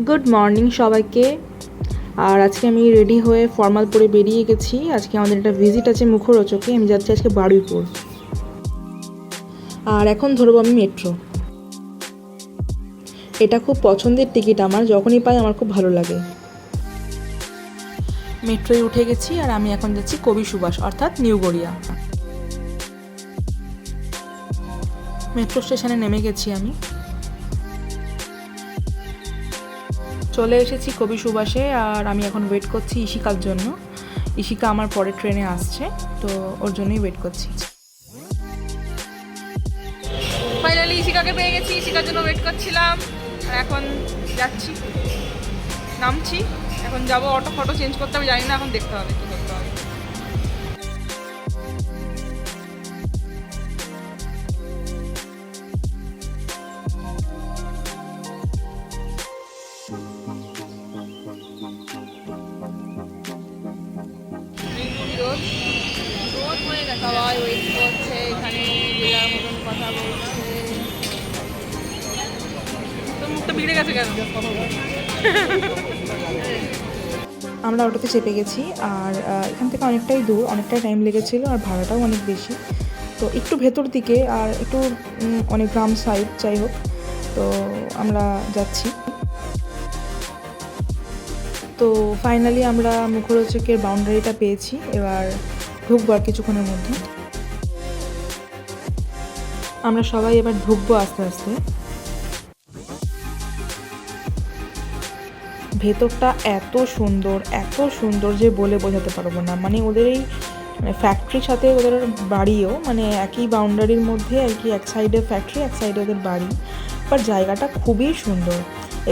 Good morning সবাইকে। আর আজকে আমি রেডি হয়ে ফর্মাল পরে বেরিয়ে গেছি। আজকে আমাদের একটা ভিজিট আছে মুখরোচকে। আমি যাচ্ছি আজকে বারুইপুর। আর এখন ধরবো আমি মেট্রো। এটা খুব পছন্দের টিকিট আমার, যখনই পাই আমার খুব ভালো লাগে। মেট্রোয় উঠে গেছি আর আমি এখন যাচ্ছি কবি সুভাষ অর্থাৎ নিউ গড়িয়া। মেট্রো স্টেশনে নেমে গেছি আমি। চলে এসেছি কবি সুভাষে আর আমি এখন ওয়েট করছি ইশিকার জন্য। ইশিকা আমার পরে ট্রেনে আসছে, তো ওর জন্যই ওয়েট করছি। ফাইনালি ইশিকাকে পেয়ে গেছি, ইশিকার জন্য ওয়েট করছিলাম আর এখন যাচ্ছি, নামছি। এখন যাবো, ফটো চেঞ্জ করতে হবে, জানি না, এখন দেখতে হবে কি করতে হবে। সবাই ওয়েট করছে, এখানে জেলার মতন কথা বলছে। তো মুখটা বিগড়ে গেছে কেন? আমরা অটোতে চেপে গেছি আর এখান থেকে অনেকটাই দূর, অনেকটাই টাইম লেগেছিলো আর ভাড়াটাও অনেক বেশি। তো একটু ভেতর দিকে আর একটু অনেক গ্রাম সাইড, যাই হোক, তো আমরা যাচ্ছি। তো ফাইনালি আমরা মুখরোচকের বাউন্ডারিটা পেয়েছি, এবার ঢুকবো আর কিছুক্ষণের মধ্যে। আমরা সবাই এবার ঢুকবো আস্তে আস্তে। ভেতরটা এত সুন্দর যে বলে বোঝাতে পারবো না। মানে ওদের এই ফ্যাক্টরির সাথে ওদের বাড়িও, মানে একই বাউন্ডারির মধ্যে আর কি, এক সাইডে ফ্যাক্টরি এক সাইডে ওদের বাড়ি, বাট জায়গাটা খুবই সুন্দর।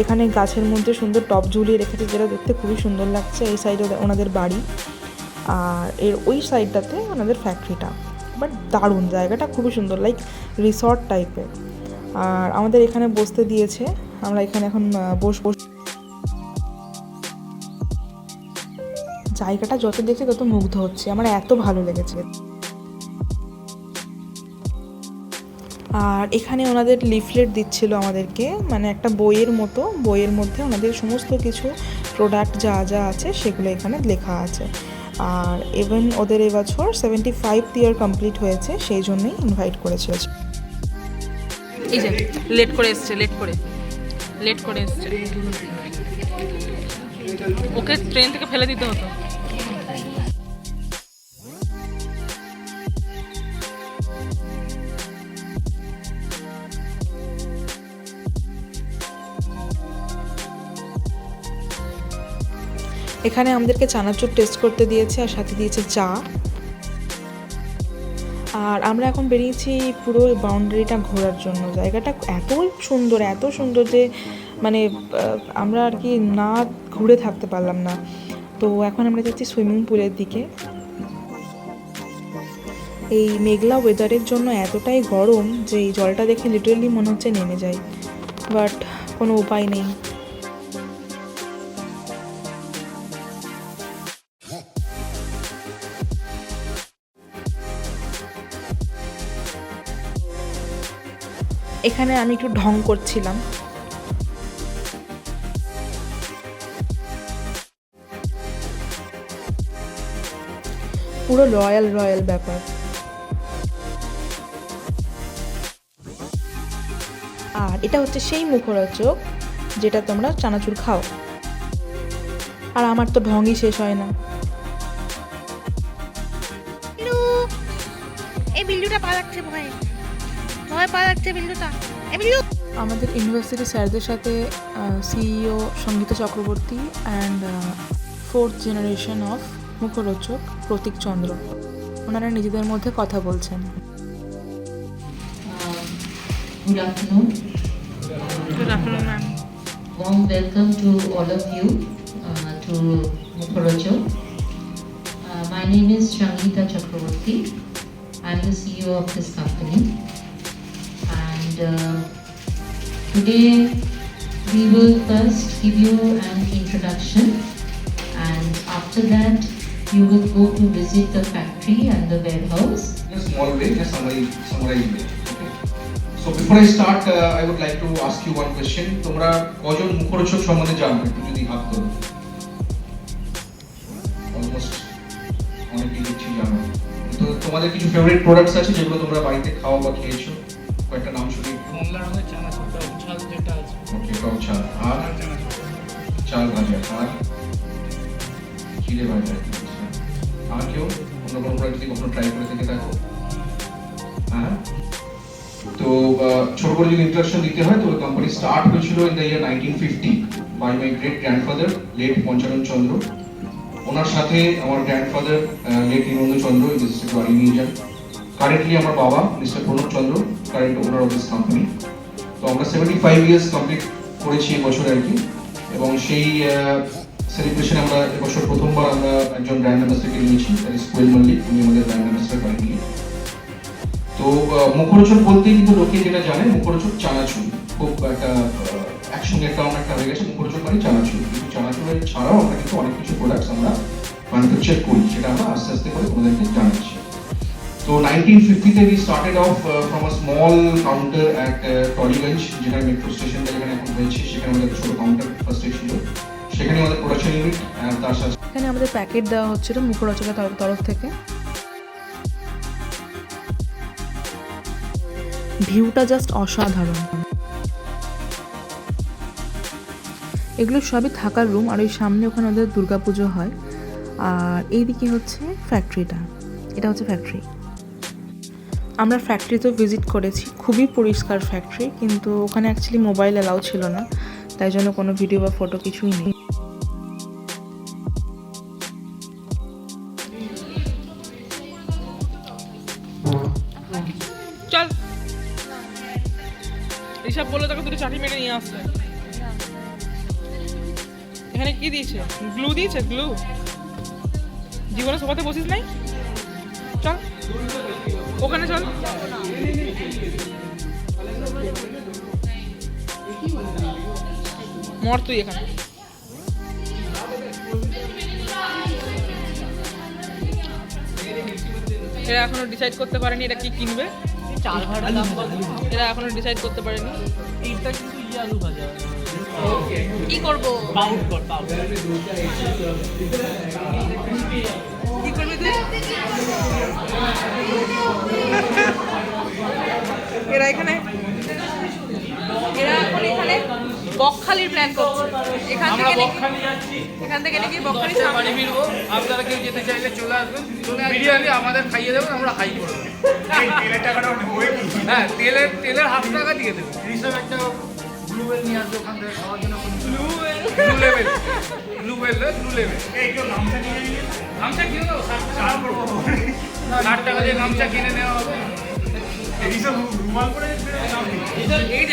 এখানে গাছের মধ্যে সুন্দর টব ঝুলিয়ে রেখেছে, যেটা দেখতে খুবই সুন্দর লাগছে। এই সাইডে ওনাদের বাড়ি আর এর ওই সাইডটাতে ওনাদের ফ্যাক্টরিটা। বাট দারুণ, জায়গাটা খুবই সুন্দর, লাইক রিসর্ট টাইপের। আর আমাদের এখানে বসতে দিয়েছে, আমরা এখানে এখন বসবো। জায়গাটা যত দেখছি তত মুগ্ধ হচ্ছে, আমার এত ভালো লেগেছে। আর এখানে ওনাদের লিফলেট দিচ্ছিল আমাদেরকে, মানে একটা বইয়ের মতো, বইয়ের মধ্যে ওনাদের সমস্ত কিছু প্রোডাক্ট যা যা আছে সেগুলো এখানে লেখা আছে। আর ইভেন ওদের এবছর 75th ইয়ার কমপ্লিট হয়েছে, সেই জন্যই ইনভাইট করেছিল। এই যে লেট করে এসছে, ওকে ট্রেন থেকে ফেলে দিতে হতো। এখানে আমাদেরকে চানাচুর টেস্ট করতে দিয়েছে আর সাথে দিয়েছে চা। আর আমরা এখন বেরিয়েছি পুরো বাউন্ডারিটা ঘোরার জন্য। জায়গাটা এত সুন্দর যে মানে আমরা আর কি না ঘুরে থাকতে পারলাম না। তো এখন আমরা যাচ্ছি সুইমিং পুলের দিকে। এই মেঘলা ওয়েদারের জন্য এতটাই গরম যে এই জলটা দেখে লিটারেলি মনে হচ্ছে নেমে যায়, বাট কোনো উপায় নেই। এখানে আমি একটু ঢং করছিলাম। পুরো রয়্যাল ব্যাপার। আর এটা হচ্ছে সেই মুখরোচক যেটা তোমরা চানাচুর খাও। আর আমার তো ঢংই শেষ হয় না। এই বিল্লুটা পালাচ্ছে, ভয় পালাচ্ছে বিল্লুটা। আমাদের ইউনিভার্সিটি স্যারদের সাথে CEO Sangita Chakraborty and 4th generation of Mukhorochak Pratik চন্দ্র, ওনারা নিজেদের মধ্যে কথা বলছেন। Good afternoon. Good afternoon, ma'am. Warm welcome to all of you to Mukhorochok. My name is Sangita Chakraborty. I'm the CEO of this company. And today we will first give you an introduction, and after that you will go to visit the factory and the warehouse. In a small way, just summarize it. Okay. So before I start, I would like to ask you one question. তোমরা কজন মুখরোচক সম্বন্ধে জানো একটু যদি হাত তোলো? Almost অনেকেই দেখছি জানো। তো তোমাদের কিছু ফেভারিট প্রোডাক্টস আছে যেগুলো তোমরা বাড়িতে খাও বা খেয়েছো? কয়েকটা নাম শুনি। মংলা রঙের চানাচুর টক ঝাল যেটা আছে ওকে, টক ঝাল আর চাল ভাজা আর চিড়ে ভাজা। আর কেউ অন্য কোনো প্রোডাক্ট যদি কখনো ট্রাই করে থেকে থাকো? হ্যাঁ, তো ছোট করে যদি ইন্ট্রোডাকশন দিতে হয় তো কোম্পানি স্টার্ট হয়েছিল in the year 1950 by my great grandfather late Panchanan Chandra. ওনার সাথে আমার গ্র্যান্ডফাদার লেট নিবন্ধ চন্দ্র ইজ বাড়ি নিয়ে যান। কারেন্টলি আমার বাবা mister Pranab Chandra current owner of this company. তো আমরা 75 ইয়ার্স কমপ্লিট করেছি এবছর আর কি, এবং সেই সেলিব্রেশনে আমরা এবছর প্রথমবার আমরা একজন ব্র্যান্ড অ্যাম্বাসেডরকে নিয়েছি, দ্যাট ইজ কোয়েল মল্লিক, উনি আমাদের ব্র্যান্ড অ্যাম্বাসেডর কারেন্টলি। তো মুখরোচক বলতেই কিন্তু লোকে যেটা জানে মুখরোচক চানাচুর, খুব একটা একসঙ্গে একটা হয়ে গেছে মুখরোচক মানে চানাচুর। কিন্তু চানাচুরের ছাড়াও আমরা কিন্তু অনেক কিছু প্রোডাক্টস আমরা ম্যানুফ্যাকচার করি, সেটা আমরা আস্তে আস্তে করে তোমাদেরকে জানাচ্ছি। তো 1950-তে we started off from a small counter at Tollygunge, যেখানে মেট্রো স্টেশনটা যেখানে এখন হয়েছে সেখানে আমাদের ছোট কাউন্টার ফার্স্টে ছিল, সেখানে আমাদের প্রোডাকশন ইউনিট আর তার সাথে এখানে আমাদের প্যাকেট দেওয়া হচ্ছিল মুখরোচকের তরফ থেকে। ভিউটা জাস্ট অসাধারণ। এগুলো সবই থাকার রুম, আর ওই সামনে ওখানে ওদের দুর্গাপুজো হয়। আর এইদিকে হচ্ছে ফ্যাক্টরিটা, এটা হচ্ছে ফ্যাক্টরি। আমরা ফ্যাক্টরিতেও ভিজিট করেছি, খুবই পরিষ্কার ফ্যাক্টরি, কিন্তু ওখানে অ্যাকচুয়ালি মোবাইল অ্যালাউ ছিল না, তাই জন্য কোনো ভিডিও বা ফটো কিছুই নেই। চল, এইসব বললো তোকে দুটো চাটি মেরে নিয়ে আসতে। এখানে কি দিয়েছে? গ্লু দিয়েছে, গ্লু। জীবনে সোফাতে বসিস নাই? চল ওখানে চল। মর তুই এখানে। এরা এখনো ডিসাইড করতে পারেনি এটা কি কিনবে। চাল ভাড়া দাম কত? এরা এখনো ডিসাইড করতে পারেনি এইটা কিন্তু আলু ভাজা কি করবো। পাউড কর পাউড কি করবি তুই? এরা এখন এখানে বকখালির প্ল্যান করছে। এখান থেকে নাকি বকখালি বাড়ি ফিরবো। আপনারা কেউ যেতে চাইলে চলে আসবেন, বিরিয়ানি আমাদের খাইয়ে দেবেন, আমরা হাই করে দেবো। তেলের টাকাটা হ্যাঁ, তেলের হাফ টাকা দিয়ে দেবেন। এইসব একটা ব্লু ওয়েল নিয়ে আসবে ওখান থেকে খাওয়ার জন্য। ব্লু লেভেল গামছা কিনে দেবো, 60 টাকা দিয়ে গামছা কিনে নেওয়া হবে।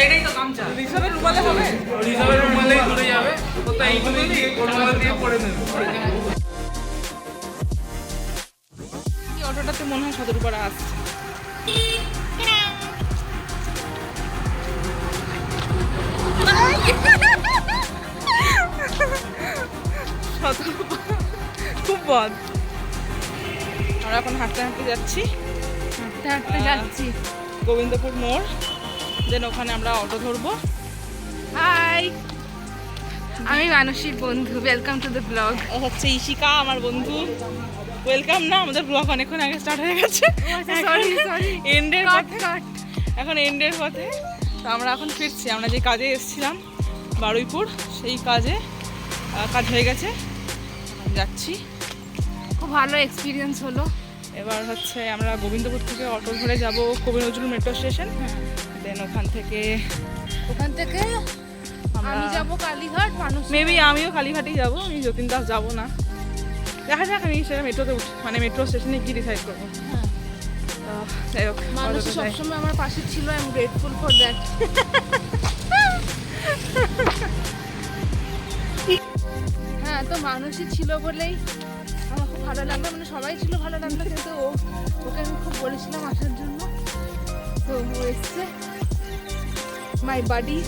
এটাই তো গামছা। রিসাবের রুমালে হবে? রিজার্ভের রুমালেই ধরে যাবে, কোথায় এইগুলো দিয়ে রুমাল দিয়ে পরে নেবে। এই অটোটাতে মনে হয় সদরপাড়া আসছে। খুব বদ। আমরা এখন হাঁটতে হাঁটতে যাচ্ছি গোবিন্দপুর মোড়, দেন ওখানে আমরা অটো ধরবো। হাই, আমি মানসীর বন্ধু। Welcome to the blog. ও হচ্ছে ইশিকা আমার বন্ধু। ওয়েলকাম না, আমাদের ব্লগ অনেকক্ষণ আগে স্টার্ট হয়ে গেছে। সরি এন্ডের পথে, এখন এন্ডের পথে। তো আমরা এখন ফিরছি, আমরা যে কাজে এসেছিলাম বারুইপুর, সেই কাজ হয়ে গেছে, যাচ্ছি। খুব ভালো এক্সপিরিয়েন্স হলো। এবার হচ্ছে আমরা গোবিন্দপুর থেকে অটো ধরে যাব কবি নজরুল মেট্রো স্টেশন, দেন ওখান থেকে আমি যাব কালীঘাট। মানুষ মেবি আমিও কালীঘাটেই যাবো, আমি যতীন দাস যাবো না। দেখা যাক, আমি সেটা মেট্রোতে মানে মেট্রো স্টেশনে গিয়ে ডিসাইড করবো। যাই হোক, মানুষ সবসময় আমার পাশে ছিল। I am grateful for that. হ্যাঁ, তো মানুষই ছিল বলেই আমার খুব ভালো লাগলো। মানে সবাই ছিল ভালো লাগলো, কিন্তু ওকে আমি খুব বলেছিলাম আসার জন্য, তো ও এসছে। মাই বাডি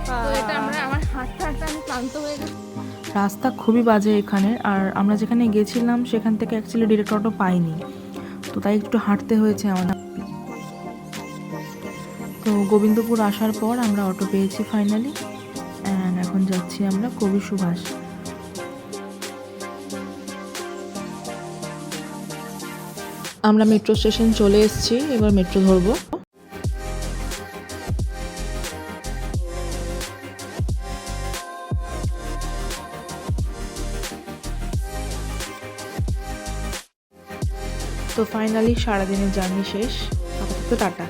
তো এটা আমার হাঁটতে হাঁটতে আমি ক্লান্ত হয়ে গেছি। রাস্তা খুবই বাজে এখানে, আর আমরা যেখানে গেছিলাম সেখান থেকে অ্যাকচুয়ালি ডিরেক্ট অটো পাইনি, তো তাই একটু হাঁটতে হয়েছে আমাদের। তো গোবিন্দপুর আসার পর আমরা অটো পেয়েছি ফাইনালি, অ্যান্ড এখন যাচ্ছি আমরা কবি সুভাষ। আমরা মেট্রো স্টেশন চলে এসেছি, এবার মেট্রো ধরবো। তো ফাইনালি সারাদিনের জার্নি শেষ, আপাতত টাটা।